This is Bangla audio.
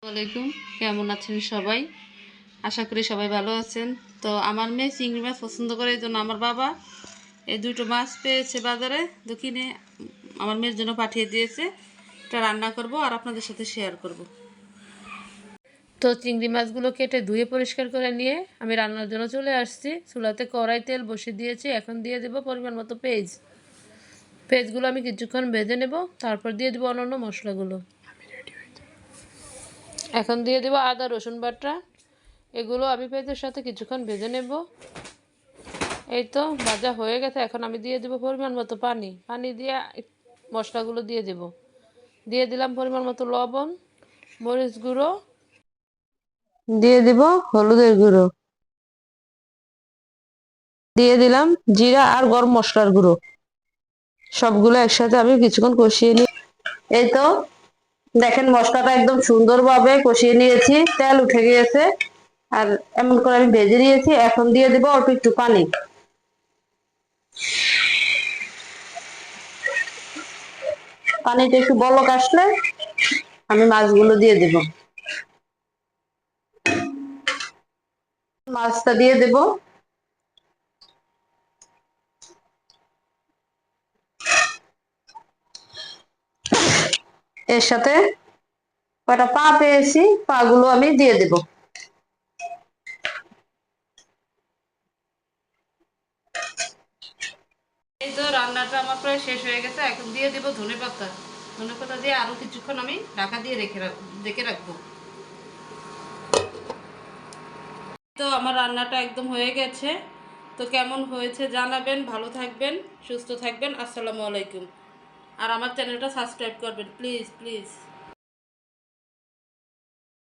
আসসালামাইকুম, কেমন আছেন সবাই? আশা করি সবাই ভালো আছেন। তো আমার মেয়ে চিংড়ি মাছ পছন্দ করে, এই জন্য আমার বাবা এই দুটো মাছ পেয়েছে বাজারে, তো কিনে আমার মেয়ের জন্য পাঠিয়ে দিয়েছে। এটা রান্না করব আর আপনাদের সাথে শেয়ার করব। তো চিংড়ি মাছগুলো কেটে ধুয়ে পরিষ্কার করে নিয়ে আমি রান্নার জন্য চলে আসছি। চুলাতে কড়াই তেল বসিয়ে দিয়েছি। এখন দিয়ে দেব পরিমাণ মতো পেঁয়াজগুলো আমি কিছুক্ষণ ভেজে নেব, তারপর দিয়ে দেবো অন্যান্য মশলাগুলো। এখন দিয়ে দেবো আদা রসুন বাটা। এগুলো আমি পেঁয়াজের সাথে কিছুক্ষণ ভেজে নেব। এই তো ভাজা হয়ে গেছে। এখন আমি দিয়ে দেবো পরিমাণ মতো পানি দিয়ে মশলাগুলো দিয়ে দিলাম পরিমাণ মতো লবণ, মরিচ গুঁড়ো, দিয়ে দিব হলুদের গুঁড়ো, দিয়ে দিলাম জিরা আর গরম মশলার গুঁড়ো। সবগুলো একসাথে আমি কিছুক্ষণ কষিয়ে নিই। এই তো দেখেন, মশলাটা একদম সুন্দরভাবে কষিয়ে নিয়েছি, তেল উঠে গিয়েছে আর এমন করে আমি ভেজে নিয়েছি। এখন দিয়ে দেবো অল্প একটু পানি। পানিটা একটু বলক আসলে আমি মাছগুলো দিয়ে দেব। মাছটা দিয়ে দেব। এর সাথে কয়টা পা পেয়েছি, পা গুলো আমি দিয়ে দেব। এই তো রান্নাটা আমার প্রায় শেষ হয়ে গেছে। এখন দিয়ে দেব ধনেপাতা দিয়ে আরো কিছুক্ষণ আমি ঢাকা দিয়ে রেখে রাখবো। তো আমার রান্নাটা একদম হয়ে গেছে। তো কেমন হয়েছে জানাবেন। ভালো থাকবেন, সুস্থ থাকবেন। আসসালামু আলাইকুম। আর আমার চ্যানেলটা সাবস্ক্রাইব করবেন, প্লিজ প্লিজ।